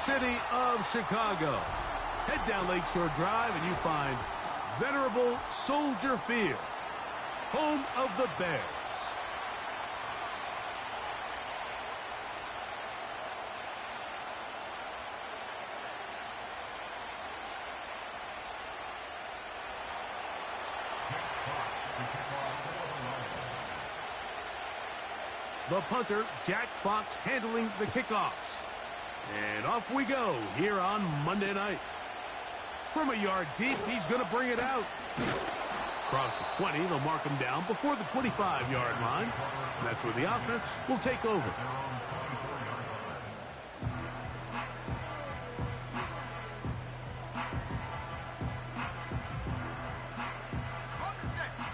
city of Chicago. Head down Lakeshore Drive and you find venerable Soldier Field, home of the Bears. The punter, Jack Fox, handling the kickoffs. And off we go here on Monday night. From a yard deep, he's going to bring it out. Across the 20, they'll mark him down before the 25-yard line. And that's where the offense will take over.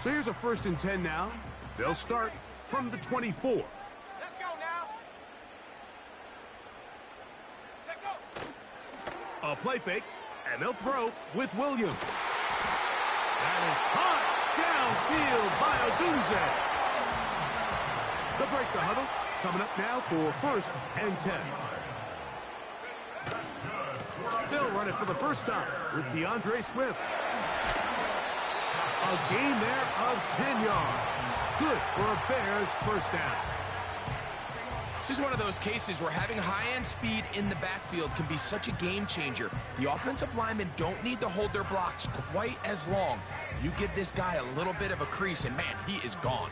So here's a 1st and 10 now. They'll start from the 24. A play fake, and they'll throw with Williams. That is caught downfield by Odunze. They'll break the huddle. Coming up now for 1st and 10. They'll run it for the first time with DeAndre Swift. A gain there of 10 yards. Good for a Bears 1st down. This is one of those cases where having high-end speed in the backfield can be such a game changer. The offensive linemen don't need to hold their blocks quite as long. You give this guy a little bit of a crease, and man, he is gone.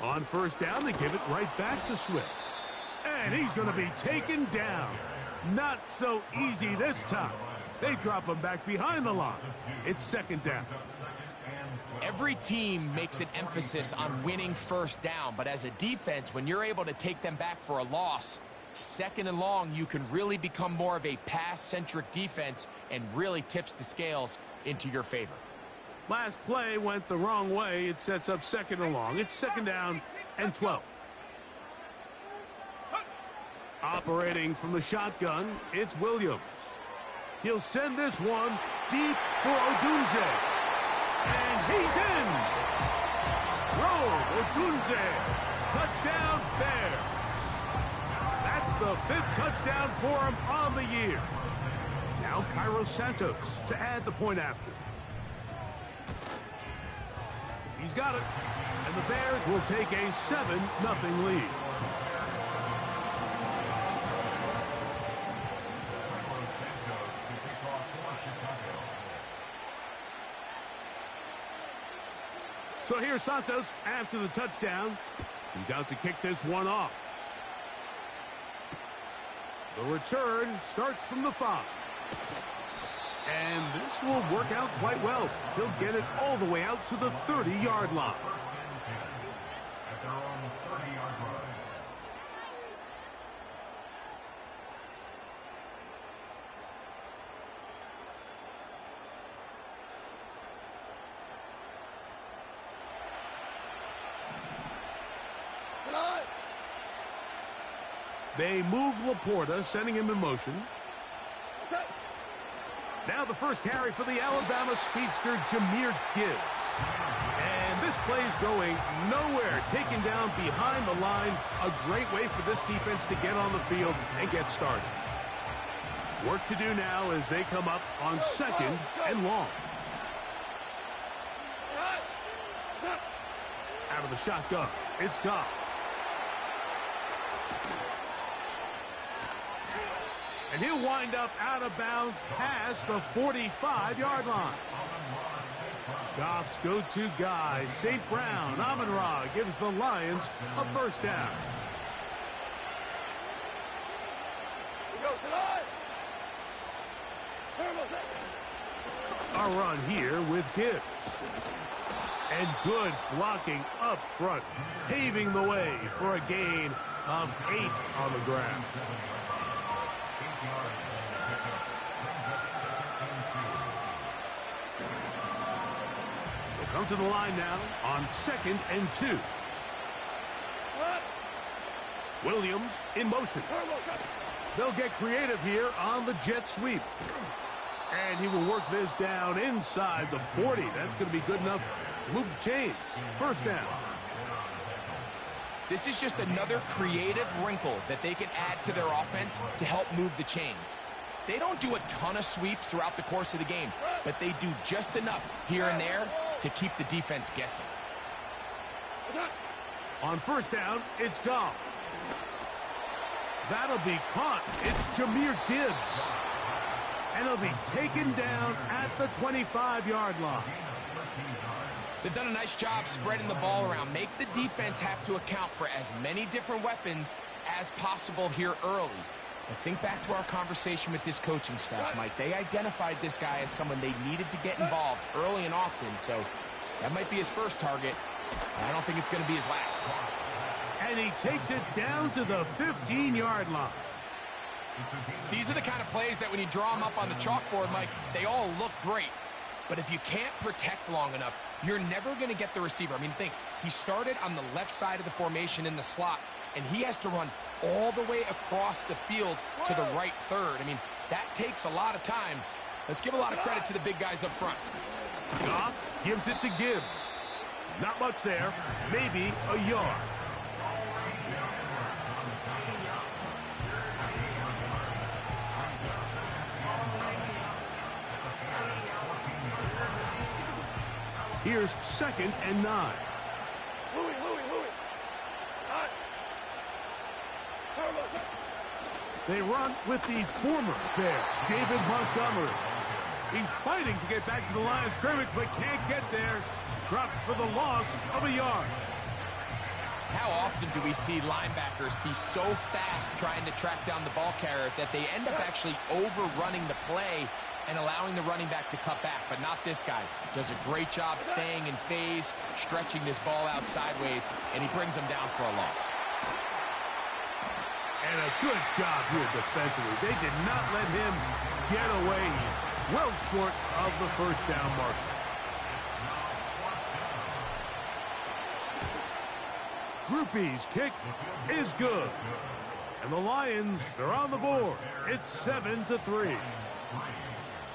On 1st down, they give it right back to Swift. And he's going to be taken down. Not so easy this time. They drop him back behind the line. It's 2nd down. Every team makes an emphasis on winning 1st down, but as a defense, when you're able to take them back for a loss, 2nd and long, you can really become more of a pass-centric defense and really tips the scales into your favor. Last play went the wrong way. It sets up 2nd and long. It's 2nd down and 12. Operating from the shotgun, it's Williams. He'll send this one deep for Odunze. And he's in. Roll, Odunze. Touchdown, Bears. That's the 5th touchdown for him on the year. Now Cairo Santos to add the point after. He's got it. And the Bears will take a 7-0 lead. So here's Santos after the touchdown. He's out to kick this one off. The return starts from the 5. And this will work out quite well. He'll get it all the way out to the 30-yard line. They move Laporta, sending him in motion. Now the first carry for the Alabama speedster, Jahmyr Gibbs. And this play's going nowhere. Taken down behind the line. A great way for this defense to get on the field and get started. Work to do now as they come up on 2nd and long. Out of the shotgun, it's Goff. And he'll wind up out of bounds past the 45-yard line. Goff's go-to guy, St. Brown, Amon-Ra, gives the Lions a 1st down. A run here with Gibbs. And good blocking up front, paving the way for a gain of 8 on the ground. They'll come to the line now on 2nd and 2. Williams in motion. They'll get creative here on the jet sweep. And he will work this down inside the 40. That's going to be good enough to move the chains. First down. This is just another creative wrinkle that they can add to their offense to help move the chains. They don't do a ton of sweeps throughout the course of the game, but they do just enough here and there to keep the defense guessing. On first down, it's Goff. That'll be caught. It's Jahmyr Gibbs. And he'll be taken down at the 25-yard line. They've done a nice job spreading the ball around. Make the defense have to account for as many different weapons as possible here early. But think back to our conversation with this coaching staff, Mike. They identified this guy as someone they needed to get involved early and often, so that might be his first target. I don't think it's going to be his last. And he takes it down to the 15-yard line. These are the kind of plays that when you draw them up on the chalkboard, Mike, they all look great. But if you can't protect long enough, you're never going to get the receiver. I mean, think, he started on the left side of the formation in the slot, and he has to run all the way across the field to the right third. I mean, that takes a lot of time. Let's give a lot of credit to the big guys up front. Goff gives it to Gibbs. Not much there, maybe a yard. Here's 2nd and 9. They run with the former Bear, David Montgomery. He's fighting to get back to the line of scrimmage, but can't get there. Dropped for the loss of a yard. How often do we see linebackers be so fast trying to track down the ball carrier that they end up actually overrunning the play and allowing the running back to cut back? But not this guy. Does a great job staying in phase, stretching this ball out sideways, and he brings them down for a loss. And a good job here defensively. They did not let him get away. He's well short of the first down marker. Group E's kick is good. And the Lions are on the board. It's 7-3.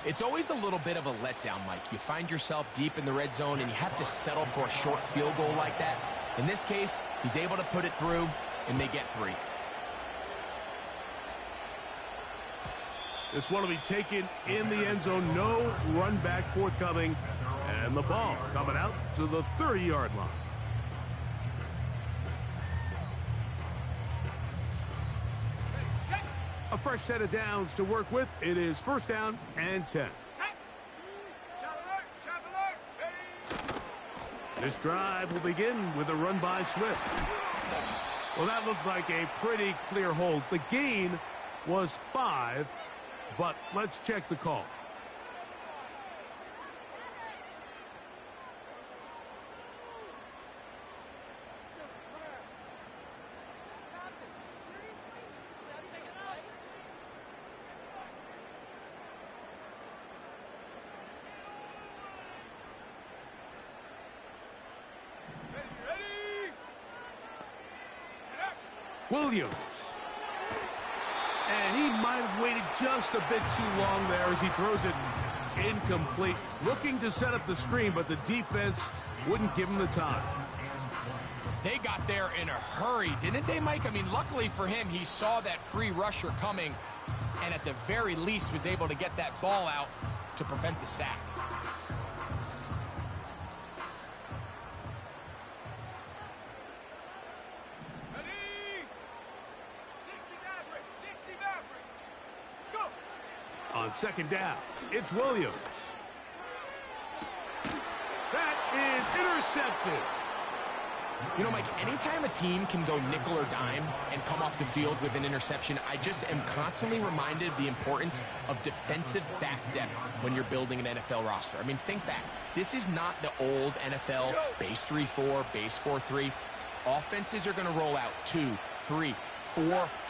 It's always a little bit of a letdown, Mike. You find yourself deep in the red zone and you have to settle for a short field goal like that. In this case, he's able to put it through and they get 3. This one will be taken in the end zone. No run back forthcoming. And the ball coming out to the 30-yard line. A fresh set of downs to work with. It is first down and 10. This drive will begin with a run by Swift. Well, that looked like a pretty clear hold. The gain was 5, but let's check the call. Williams. And he might have waited just a bit too long there as he throws it incomplete. Looking to set up the screen, but the defense wouldn't give him the time. They got there in a hurry, didn't they, Mike? I mean, luckily for him, he saw that free rusher coming and at the very least was able to get that ball out to prevent the sack. On second down, it's Williams. That is intercepted. You know, Mike, anytime a team can go nickel or dime and come off the field with an interception, I just am constantly reminded of the importance of defensive back depth when you're building an NFL roster. I mean, think back. This is not the old NFL base 3-4, base 4-3. Offenses are going to roll out 2, 3, 4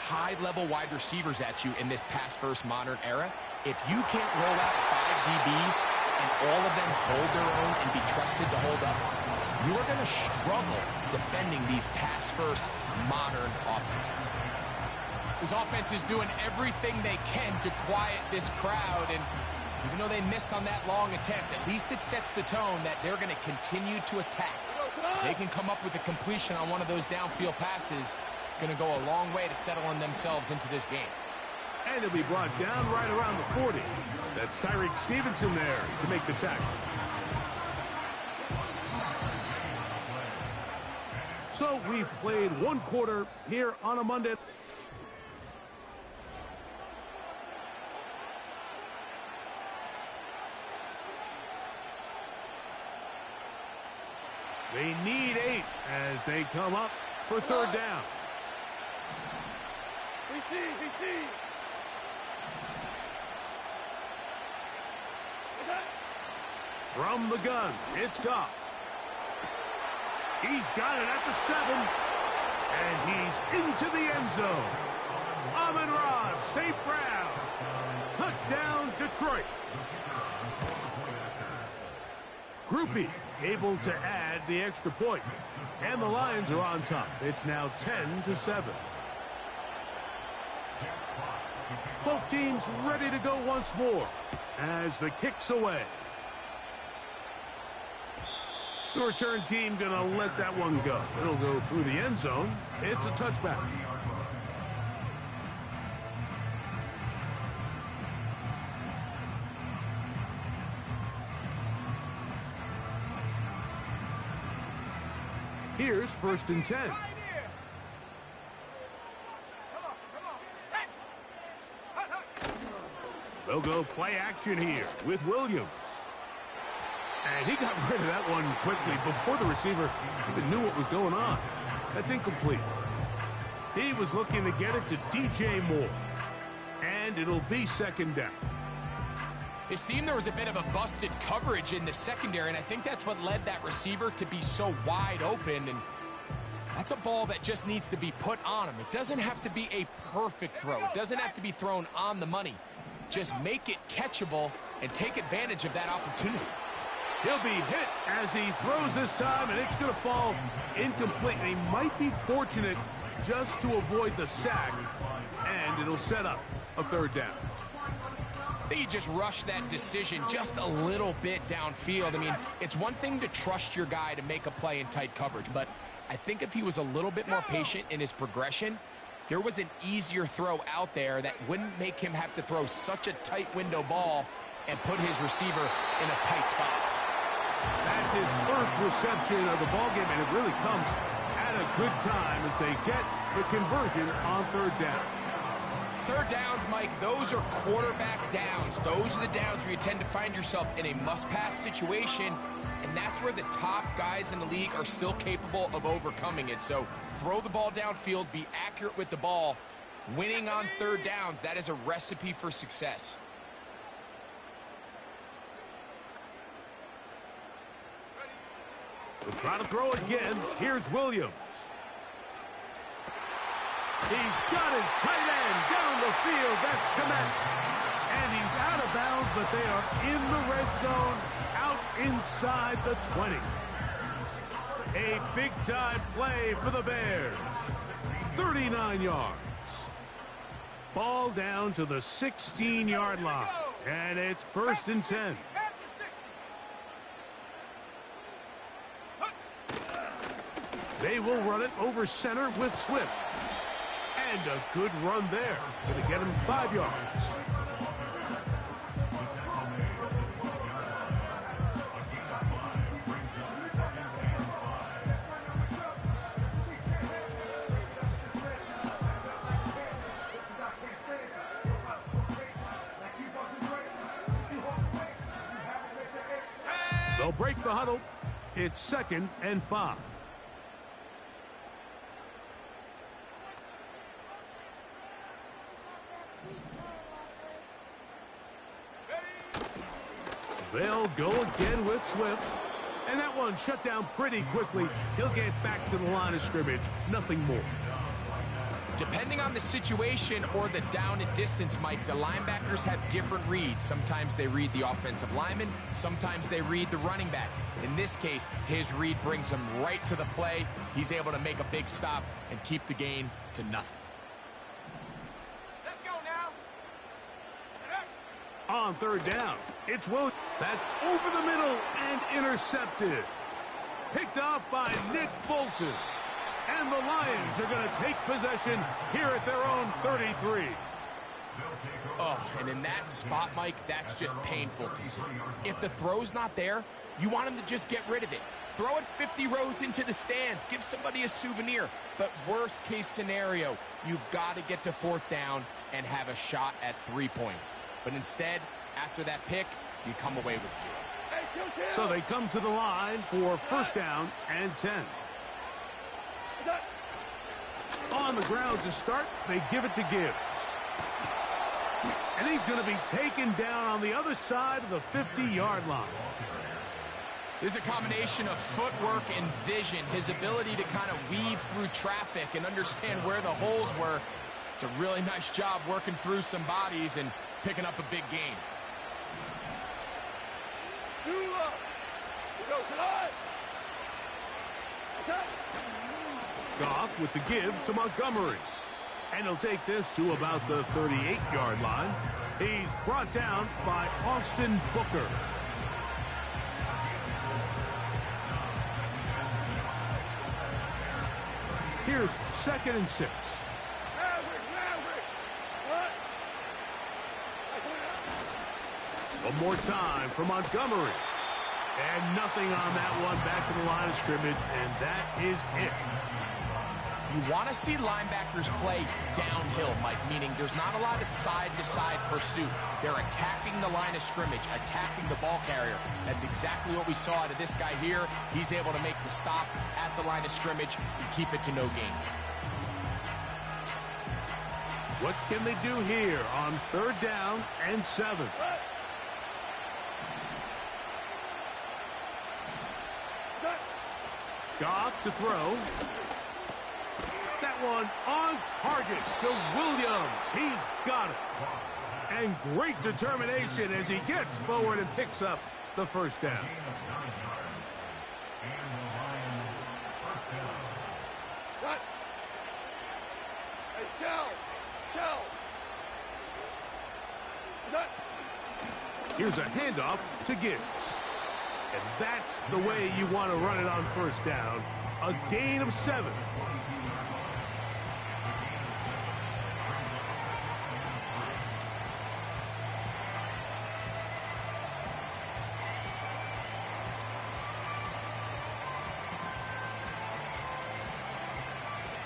high-level wide receivers at you in this pass-first modern era. If you can't roll out 5 DBs and all of them hold their own and be trusted to hold up, you are going to struggle defending these pass-first modern offenses. This offense is doing everything they can to quiet this crowd, and Even though they missed on that long attempt, at least it sets the tone that they're going to continue to attack. If they can come up with a completion on one of those downfield passes, it's going to go a long way to settling themselves into this game. And he'll be brought down right around the 40. That's Tyreek Stevenson there to make the tackle. So we've played one quarter here on a Monday. They need 8 as they come up for third down. From the gun, it's Goff. He's got it at the 7. And he's into the end zone. Amon-Ra St. Brown. Touchdown, Detroit. Groupie able to add the extra point. And the Lions are on top. It's now 10-7. Both teams ready to go once more as the kick's away. The return team going to let that one go. It'll go through the end zone. It's a touchback. Here's 1st and 10. They'll go play action here with Williams. And he got rid of that one quickly before the receiver even knew what was going on. That's incomplete. He was looking to get it to DJ Moore. And it'll be 2nd down. It seemed there was a bit of a busted coverage in the secondary, and I think that's what led that receiver to be so wide open. And that's a ball that just needs to be put on him. It doesn't have to be a perfect throw. It doesn't have to be thrown on the money. Just make it catchable and take advantage of that opportunity. He'll be hit as he throws this time, and it's going to fall incomplete. And he might be fortunate just to avoid the sack, and it'll set up a 3rd down. I think you just rushed that decision just a little bit downfield. I mean, it's one thing to trust your guy to make a play in tight coverage, but I think if he was a little bit more patient in his progression, there was an easier throw out there that wouldn't make him have to throw such a tight window ball and put his receiver in a tight spot. That's his first reception of the ballgame, and it really comes at a good time as they get the conversion on 3rd down. 3rd downs, Mike, those are quarterback downs. Those are the downs where you tend to find yourself in a must-pass situation, and that's where the top guys in the league are still capable of overcoming it. So throw the ball downfield, be accurate with the ball. Winning on 3rd downs, that is a recipe for success. We'll try to throw again. Here's Williams. He's got his tight end down the field. That's Komet. And he's out of bounds, but they are in the red zone, out inside the 20. A big-time play for the Bears. 39 yards. Ball down to the 16-yard line. And it's 1st and 10. They will run it over center with Swift. And a good run there. Going to get him 5 yards. They'll break the huddle. It's 2nd and 5. They'll go again with Swift. And that one shut down pretty quickly. He'll get back to the line of scrimmage. Nothing more. Depending on the situation or the down and distance, Mike, the linebackers have different reads. Sometimes they read the offensive lineman. Sometimes they read the running back. In this case, his read brings him right to the play. He's able to make a big stop and keep the gain to nothing. Let's go now. On third down, it's Williams. That's over the middle and intercepted. Picked off by Nick Bolton. And the Lions are going to take possession here at their own 33. Oh, and in that spot, Mike, that's just painful to see. If the throw's not there, you want him to just get rid of it. Throw it 50 rows into the stands. Give somebody a souvenir. But worst case scenario, you've got to get to fourth down and have a shot at 3 points. But instead, after that pick, you come away with 0. So they come to the line for first down and 10. On the ground to start, they give it to Gibbs. And he's going to be taken down on the other side of the 50-yard line. There's a combination of footwork and vision, his ability to kind of weave through traffic and understand where the holes were. It's a really nice job working through some bodies and picking up a big gain. Goff with the give to Montgomery. And he'll take this to about the 38-yard line. He's brought down by Austin Booker. Here's 2nd and 6. One more time for Montgomery. And nothing on that one. Back to the line of scrimmage, and that is it. You want to see linebackers play downhill, Mike, meaning there's not a lot of side-to-side pursuit. They're attacking the line of scrimmage, attacking the ball carrier. That's exactly what we saw out of this guy here. He's able to make the stop at the line of scrimmage and keep it to no gain. What can they do here on 3rd down and 7? Goff to throw. That one on target to Williams. He's got it. And great determination as he gets forward and picks up the first down. Here's a handoff to Gibbs. And that's the way you want to run it on first down. A gain of 7.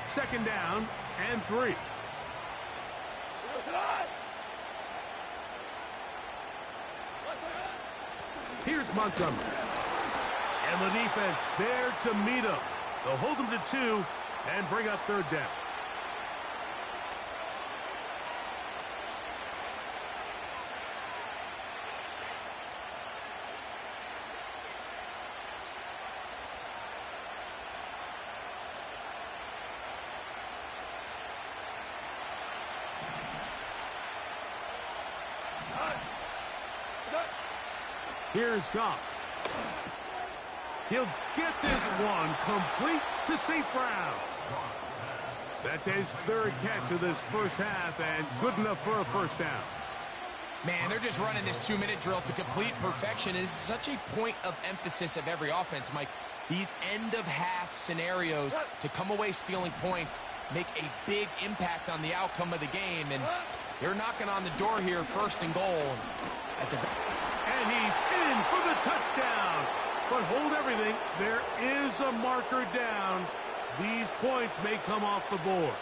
Second down and 3. Here's Montgomery. And the defense there to meet him. They'll hold him to 2 and bring up 3rd down. Here's Goff. He'll get this one complete to St. Brown. That's his 3rd catch of this first half and good enough for a first down. Man, they're just running this 2-minute drill to complete perfection. It is such a point of emphasis of every offense, Mike. These end-of-half scenarios to come away stealing points make a big impact on the outcome of the game. And they're knocking on the door here, 1st and goal. And he's in for the touchdown. But hold everything. There is a marker down. These points may come off the board.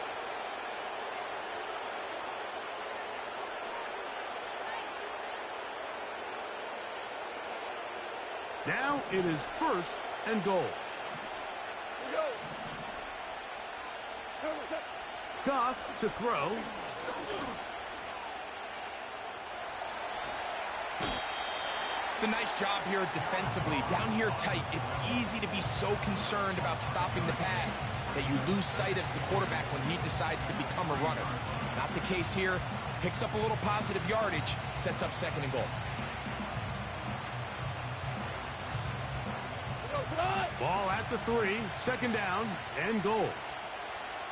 Now it is 1st and goal. Goff to throw. It's a nice job here defensively. Down here tight, it's easy to be so concerned about stopping the pass that you lose sight as the quarterback when he decides to become a runner. Not the case here. Picks up a little positive yardage, sets up 2nd and goal. Ball at the 3, 2nd down and goal.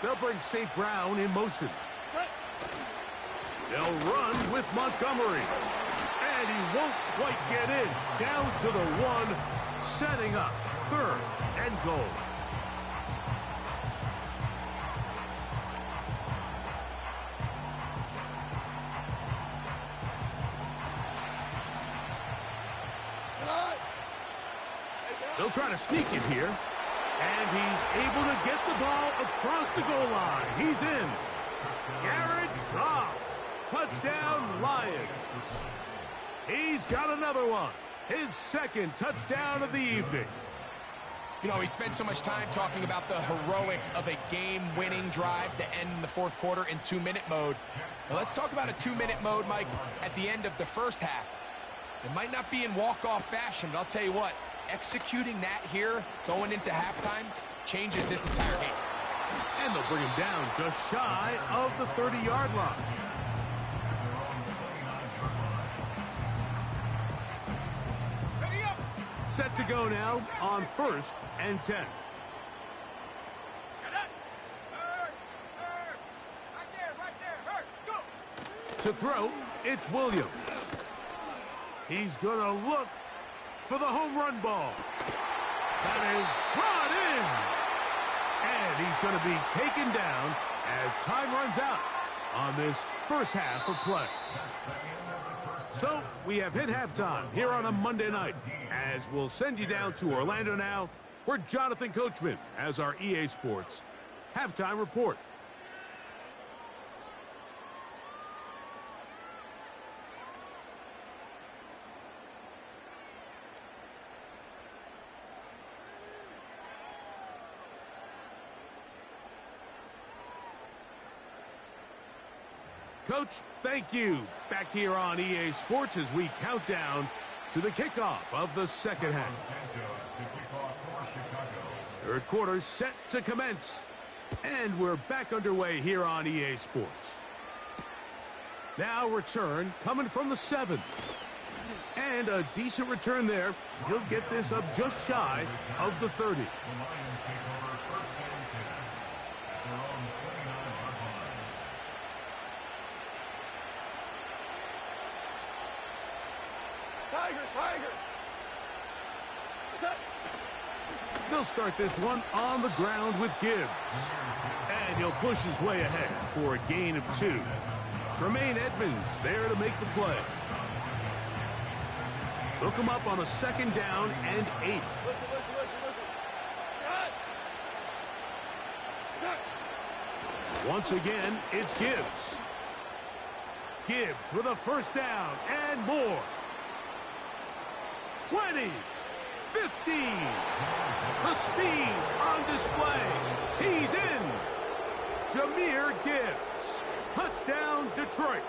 They'll bring St. Brown in motion. They'll run with Montgomery. and he won't quite get in. Down to the 1, setting up 3rd and goal. They'll try to sneak it here. And he's able to get the ball across the goal line. He's in. Jared Goff. Touchdown, Lions. He's got another one. His 2nd touchdown of the evening. You know, we spent so much time talking about the heroics of a game-winning drive to end the 4th quarter in 2-minute mode. Now let's talk about a 2-minute mode, Mike, at the end of the first half. It might not be in walk-off fashion, but I'll tell you what, executing that here, going into halftime, changes this entire game. And they'll bring him down just shy of the 30-yard line. Set to go now on 1st and 10. To throw, it's Williams. He's going to look for the home run ball. That is brought in. And he's going to be taken down as time runs out on this first half of play. So we have hit halftime here on a Monday night, as we'll send you down to Orlando now for Jonathan Coachman as our EA Sports halftime report. Coach, thank you. Back here on EA Sports as we count down to the kickoff of the second half. 3rd quarter set to commence. And we're back underway here on EA Sports. Now return coming from the 7. And a decent return there. He'll get this up just shy of the 30. They'll start this one on the ground with Gibbs. And he'll push his way ahead for a gain of 2. Tremaine Edmonds there to make the play. They'll come up on a 2nd down and 8. Once again, it's Gibbs. Gibbs with a 1st down and more. 20. 15. The speed on display. He's in. Jahmyr Gibbs. Touchdown, Detroit.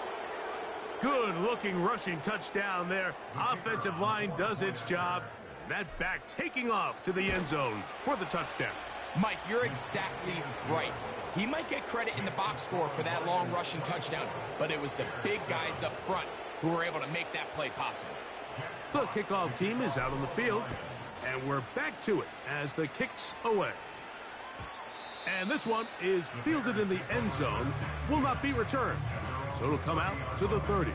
Good-looking rushing touchdown there. Offensive line does its job. That back taking off to the end zone for the touchdown. Mike, you're exactly right. He might get credit in the box score for that long rushing touchdown, but it was the big guys up front who were able to make that play possible. The kickoff team is out on the field, and we're back to it as the kick's away. And this one is fielded in the end zone, will not be returned. So it'll come out to the 30.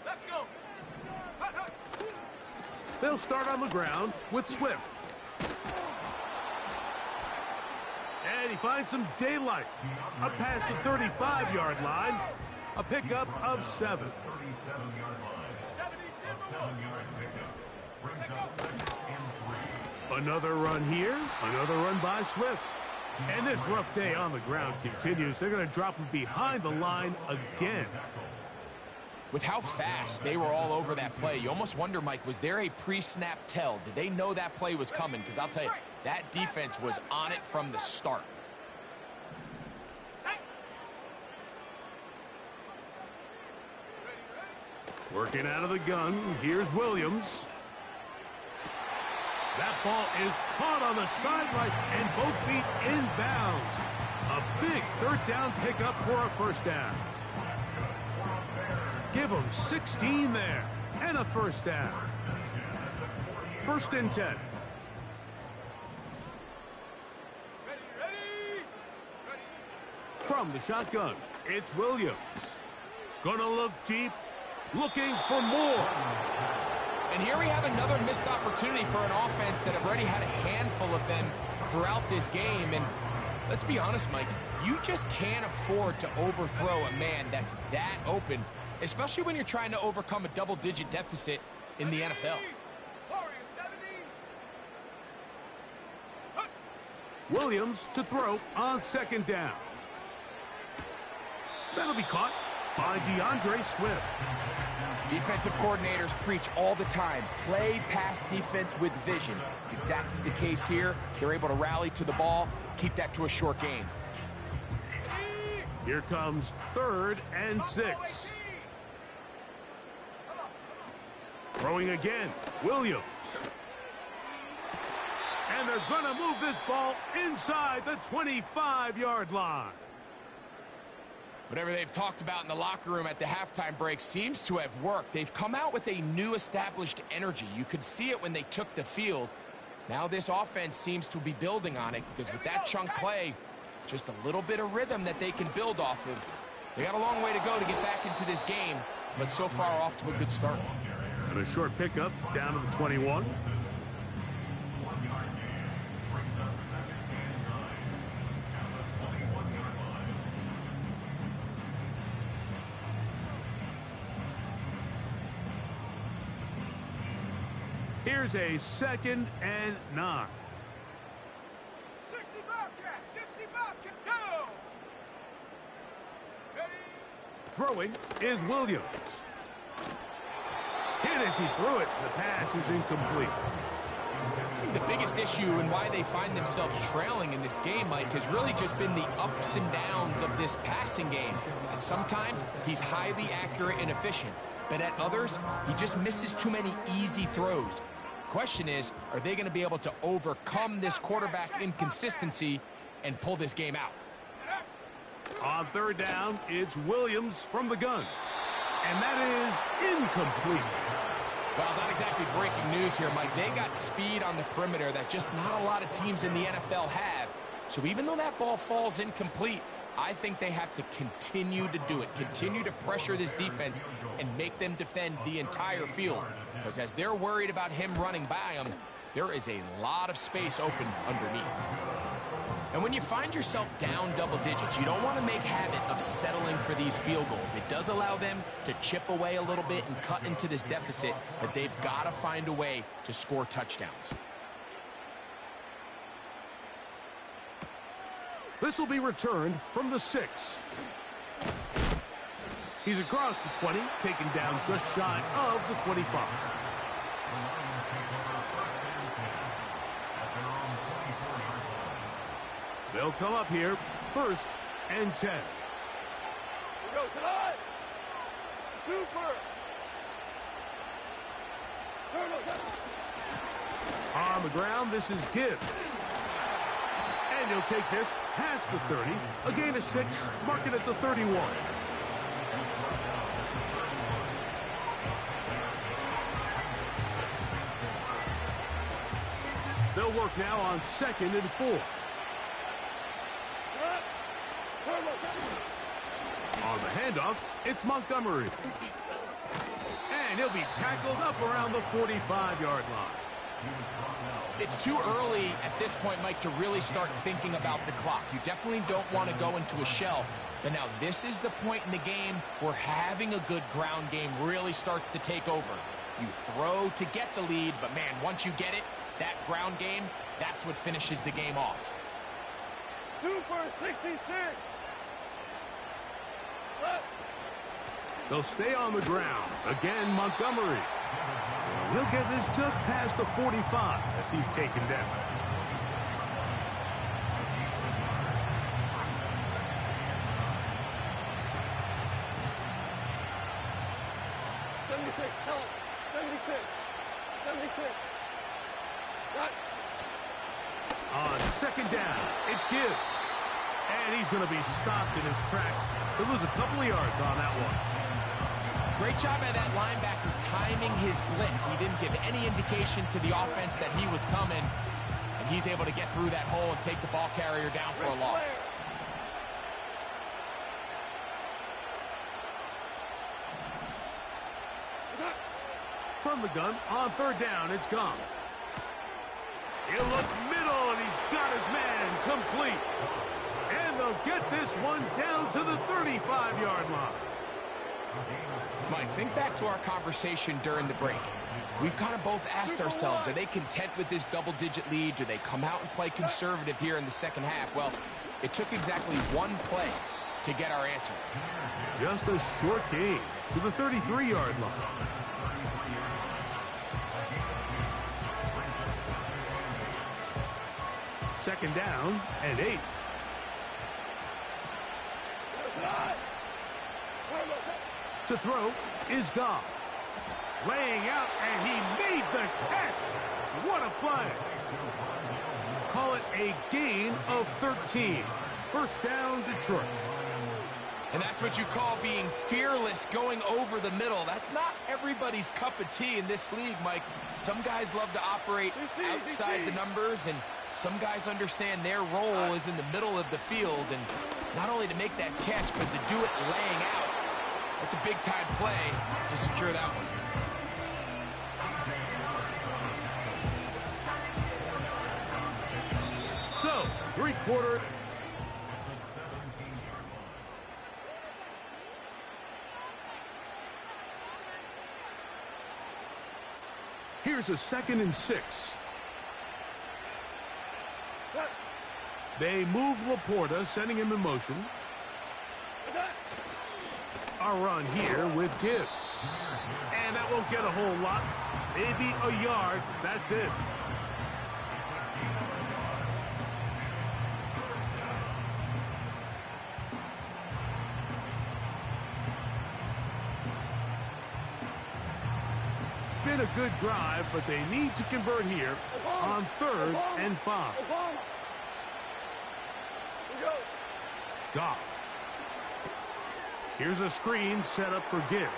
Let's go. They'll start on the ground with Swift. And he finds some daylight. A pass to the 35-yard line. A pickup of 7. Another run here. Another run by Swift. And this rough day on the ground continues. They're going to drop him behind the line again. With how fast they were all over that play, you almost wonder, Mike, was there a pre-snap tell? Did they know that play was coming? Because I'll tell you, that defense was on it from the start. Working out of the gun, here's Williams. That ball is caught on the sideline and both feet inbounds. A big 3rd down pickup for a 1st down. Give them 16 there and a 1st down. 1st and 10. From the shotgun, it's Williams. Gonna look deep, looking for more. And here we have another missed opportunity for an offense that have already had a handful of them throughout this game. And let's be honest, Mike, you just can't afford to overthrow a man that's that open, especially when you're trying to overcome a double-digit deficit in the NFL. Williams to throw on second down. That'll be caught by DeAndre Swift. Defensive coordinators preach all the time, play pass defense with vision. It's exactly the case here. They're able to rally to the ball, keep that to a short game. Here comes 3rd and 6. Throwing again, Williams. And they're going to move this ball inside the 25-yard line. Whatever they've talked about in the locker room at the halftime break seems to have worked. They've come out with a new established energy. You could see it when they took the field. Now this offense seems to be building on it because with that chunk play, just a little bit of rhythm that they can build off of. They got a long way to go to get back into this game, but so far off to a good start. And a short pickup down to the 21. Here's a 2nd and 9. 60 Bobcat, 60 Bobcat, go! Ready? Throwing is Williams. Hit as he threw it. The pass is incomplete. The biggest issue and why they find themselves trailing in this game, Mike, has really just been the ups and downs of this passing game. And sometimes he's highly accurate and efficient, but at others, he just misses too many easy throws. Question is, are they going to be able to overcome this quarterback inconsistency and pull this game out? On 3rd down, it's Williams from the gun. And that is incomplete. Well, not exactly breaking news here, Mike. They got speed on the perimeter that just not a lot of teams in the NFL have. So even though that ball falls incomplete, I think they have to continue to do it, continue to pressure this defense and make them defend the entire field. Because as they're worried about him running by them, there is a lot of space open underneath. And when you find yourself down double digits, you don't want to make habit of settling for these field goals. It does allow them to chip away a little bit and cut into this deficit, but they've got to find a way to score touchdowns. This will be returned from the 6. He's across the 20, taken down just shy of the 25. They'll come up here, 1st and 10. Here we go, tonight! Super! On the ground, this is Gibbs. And he'll take this past the 30, a gain of 6, mark it at the 31. They'll work now on 2nd and 4. On the handoff, it's Montgomery. And he'll be tackled up around the 45-yard line. It's too early at this point, Mike, to really start thinking about the clock. You definitely don't want to go into a shell. But now this is the point in the game where having a good ground game really starts to take over. You throw to get the lead, but man, once you get it, that ground game, that's what finishes the game off. Super 66! They'll stay on the ground. Again, Montgomery. And he'll get this just past the 45 as he's taken down. On 2nd down, it's Gibbs. And he's going to be stopped in his tracks. He'll lose a couple of yards on that one. Great job by that linebacker timing his blitz. He didn't give any indication to the offense that he was coming. And he's able to get through that hole and take the ball carrier down for a loss. from the gun. On third down, it's gone. He'll look middle, and he's got his man complete. And they'll get this one down to the 35-yard line. Mike, think back to our conversation during the break. We've kind of both asked ourselves, are they content with this double-digit lead? Do they come out and play conservative here in the second half? Well, it took exactly one play to get our answer. Just a short gain to the 33-yard line. Second down and 8. To throw is Goff. Laying out, and he made the catch. What a play. Call it a gain of 13. First down, Detroit. And that's what you call being fearless, going over the middle. That's not everybody's cup of tea in this league, Mike. Some guys love to operate outside the numbers, and some guys understand their role is in the middle of the field, and not only to make that catch, but to do it laying out. That's a big-time play to secure that one. So, three-quarter. Here's a 2nd and 6. They move Laporta, sending him in motion. A run here with Gibbs. And that won't get a whole lot. Maybe a yard. That's it. Been a good drive, but they need to convert here on 3rd and 5. Goff. Here's a screen set up for Gibbs.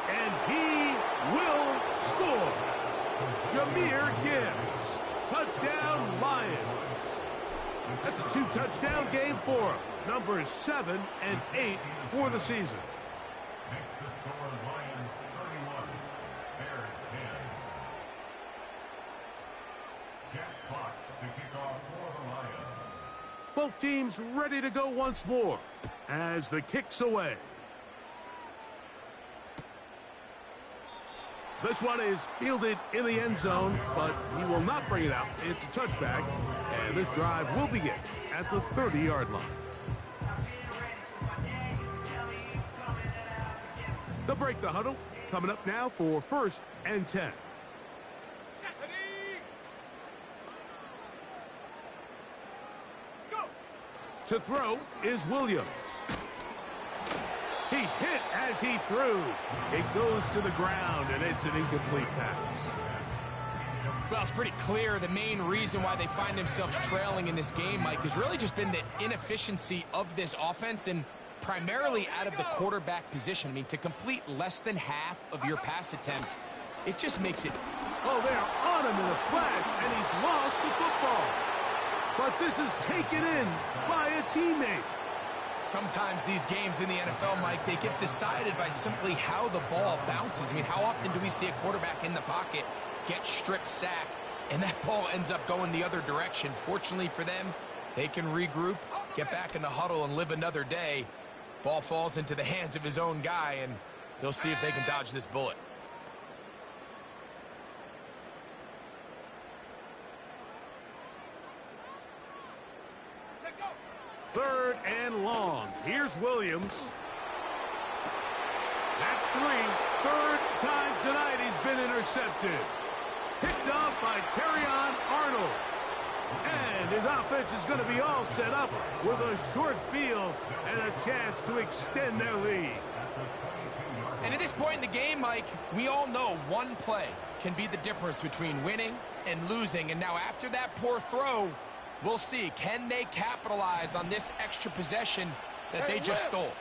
And he will score. Jahmyr Gibbs. Touchdown, Lions. That's a 2-touchdown game for him. Numbers 7 and 8 for the season. Next to score, Lions 31, Bears 10. Jack Fox to kick off for the Lions. Both teams ready to go once more as the kick's away. This one is fielded in the end zone, but he will not bring it out. It's a touchback, and this drive will begin at the 30-yard line. They'll break the huddle. Coming up now for 1st and 10. To throw is Williams. He's hit as he threw. It goes to the ground, and it's an incomplete pass. Well, it's pretty clear the main reason why they find themselves trailing in this game, Mike, has really just been the inefficiency of this offense and primarily out of the quarterback position. I mean, to complete less than half of your pass attempts, it just makes it... Oh, they're on him in a flash, and he's lost the football. But this is taken in by a teammate. Sometimes these games in the NFL, Mike, they get decided by simply how the ball bounces. I mean, how often do we see a quarterback in the pocket get stripped sack, and that ball ends up going the other direction? Fortunately for them, they can regroup, get back in the huddle, and live another day. Ball falls into the hands of his own guy, and they'll see if they can dodge this bullet. Third and long. Here's Williams. That's 3. Third time tonight he's been intercepted. Picked off by Terrion Arnold. And his offense is going to be all set up with a short field and a chance to extend their lead. And at this point in the game, Mike, we all know one play can be the difference between winning and losing. And now after that poor throw, we'll see, can they capitalize on this extra possession that they just stole?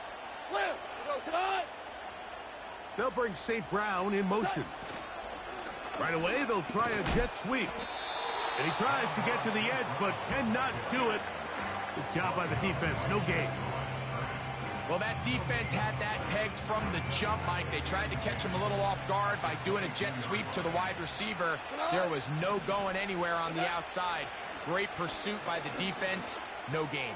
They'll bring St. Brown in motion. Right away, they'll try a jet sweep. And he tries to get to the edge, but cannot do it. Good job by the defense. No gain. Well, that defense had that pegged from the jump, Mike. They tried to catch him a little off guard by doing a jet sweep to the wide receiver. There was no going anywhere on the outside. Great pursuit by the defense. No gain.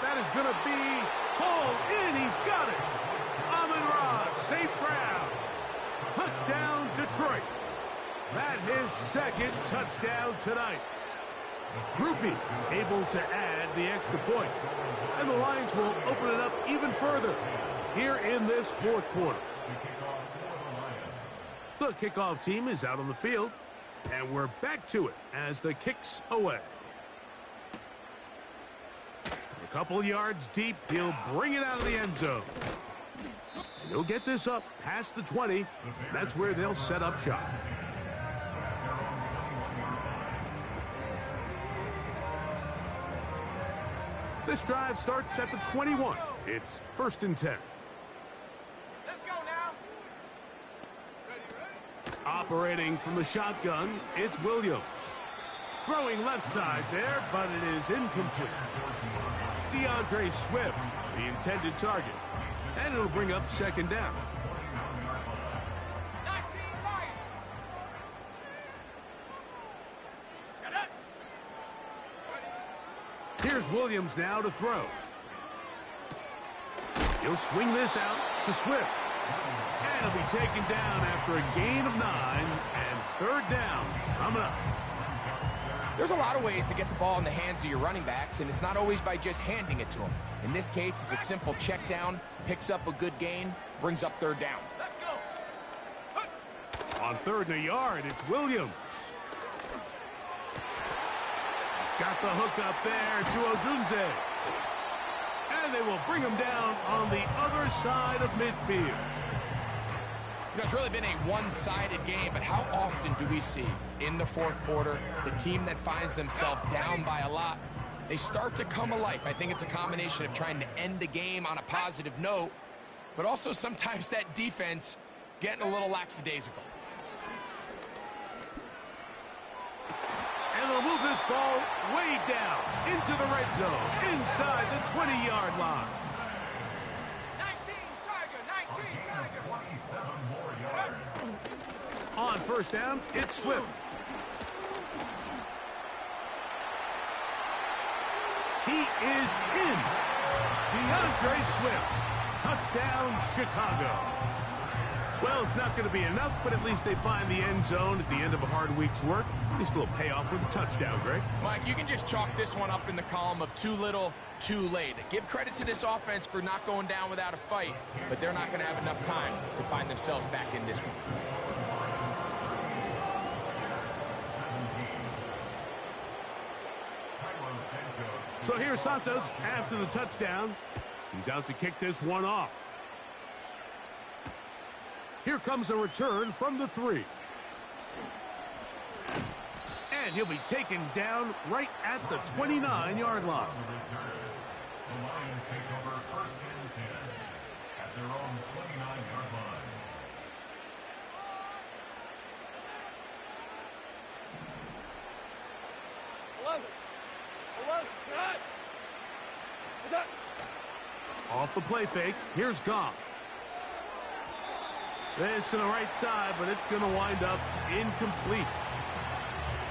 That is going to be hauled in. He's got it. Amon-Ra, St. Brown. Touchdown, Detroit. That his second touchdown tonight. Groupie able to add the extra point. And the Lions will open it up even further here in this fourth quarter. The kickoff team is out on the field, and we're back to it as the kick's away. A couple yards deep, he'll bring it out of the end zone. And he'll get this up past the 20. That's where they'll set up shop. This drive starts at the 21. It's 1st and 10. Let's go now. Operating from the shotgun, it's Williams. Throwing left side there, but it is incomplete. DeAndre Swift, the intended target. And it'll bring up 2nd down. 19 Lions. Get it. Here's Williams now to throw. He'll swing this out to Swift. And he'll be taken down after a gain of 9 and 3rd down. Coming up. There's a lot of ways to get the ball in the hands of your running backs, and it's not always by just handing it to them. In this case, it's a simple check down, picks up a good gain, brings up 3rd down. Let's go. On 3rd and a yard, it's Williams. He's got the hook up there to Odunze. And they will bring him down on the other side of midfield. You know, it's really been a one-sided game, but how often do we see in the fourth quarter the team that finds themselves down by a lot, they start to come alive? I think it's a combination of trying to end the game on a positive note, but also sometimes that defense getting a little lackadaisical. And they'll move this ball way down into the red zone, inside the 20-yard line. 19 Tiger, 19 Tiger. 27 more yards. On 1st down, it's Swift. He is in. DeAndre Swift. Touchdown, Chicago. Well, it's not going to be enough, but at least they find the end zone at the end of a hard week's work. At least a little payoff with a touchdown, Greg. Mike, you can just chalk this one up in the column of too little, too late. Give credit to this offense for not going down without a fight, but they're not going to have enough time to find themselves back in this one. So here's Santos after the touchdown. He's out to kick this one off. Here comes a return from the 3. And he'll be taken down right at the 29-yard line. The Lions take over 1st and 10 at their own 29-yard line. Off the play fake, here's Goff. This to the right side, but it's going to wind up incomplete.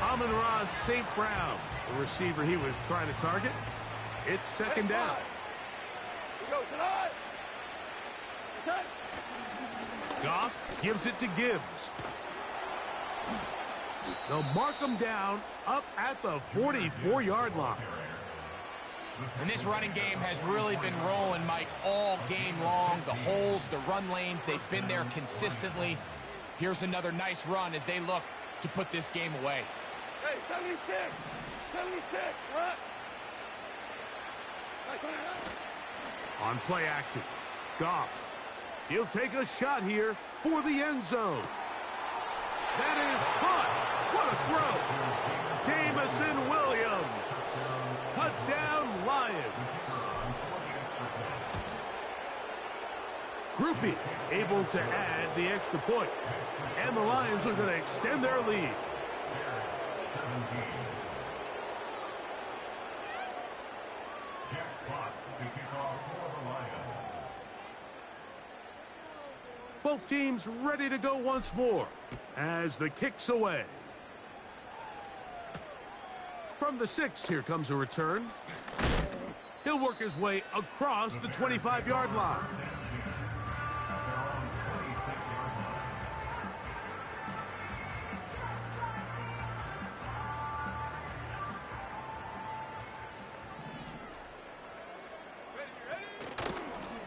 Amon-Ra St. Brown, the receiver he was trying to target. It's 2nd down. We go tonight. Goff gives it to Gibbs. They'll mark him down up at the 44-yard line. And this running game has really been rolling, Mike, all game long. The holes, the run lanes, they've been there consistently. Here's another nice run as they look to put this game away. Hey, 76. 76. What? On play action, Goff. He'll take a shot here for the end zone. That is caught. What a throw. Jamison Williams. Touchdown, Lions. Groupie able to add the extra point. And the Lions are going to extend their lead. Jack Potts to kick off for the Both teams ready to go once more as the kick's away. From the 6, here comes a return. He'll work his way across the 25-yard line.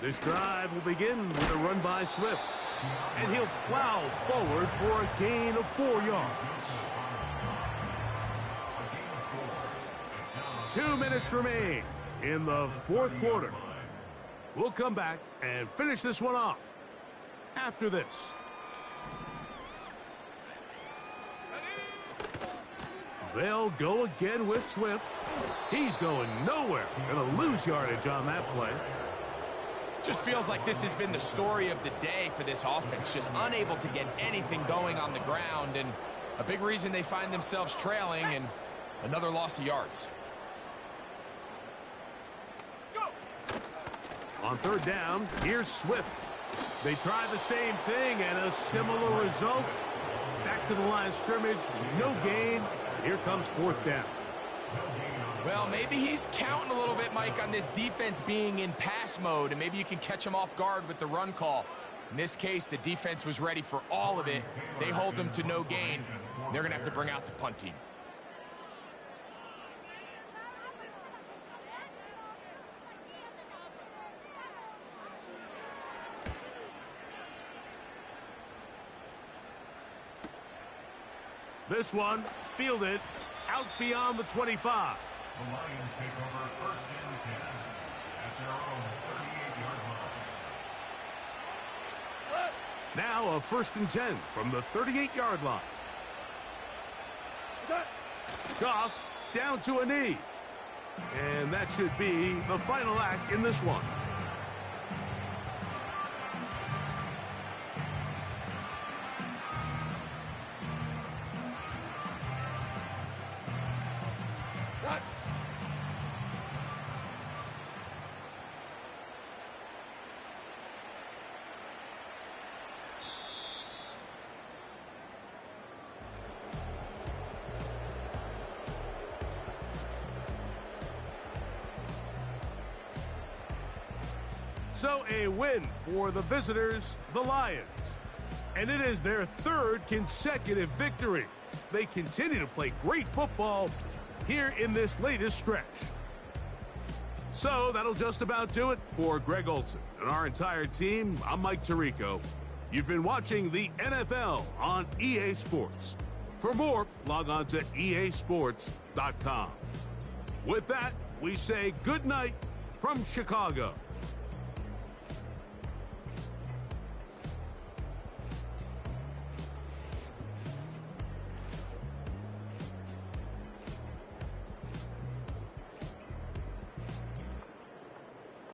This drive will begin with a run by Swift, and he'll plow forward for a gain of 4 yards. 2 minutes remain in the fourth quarter. We'll come back and finish this one off after this. They'll go again with Swift. He's going nowhere. Going to lose yardage on that play. Just feels like this has been the story of the day for this offense. Just unable to get anything going on the ground, and a big reason they find themselves trailing and another loss of yards. On third down, here's Swift. They try the same thing and a similar result. Back to the line of scrimmage, no gain. Here comes fourth down. Well, maybe he's counting a little bit, Mike, on this defense being in pass mode, and maybe you can catch him off guard with the run call. In this case, the defense was ready for all of it. They hold them to no gain. They're going to have to bring out the punt team. This one, fielded out beyond the 25. The Lions take over first and 10 at their own 38-yard line. Now a first and 10 from the 38-yard line. Goff down to a knee. And that should be the final act in this one. So a win for the visitors, the Lions. And it is their third consecutive victory. They continue to play great football here in this latest stretch. So that'll just about do it for Greg Olson and our entire team. I'm Mike Tirico. You've been watching the NFL on EA Sports. For more, log on to easports.com. With that, we say good night from Chicago.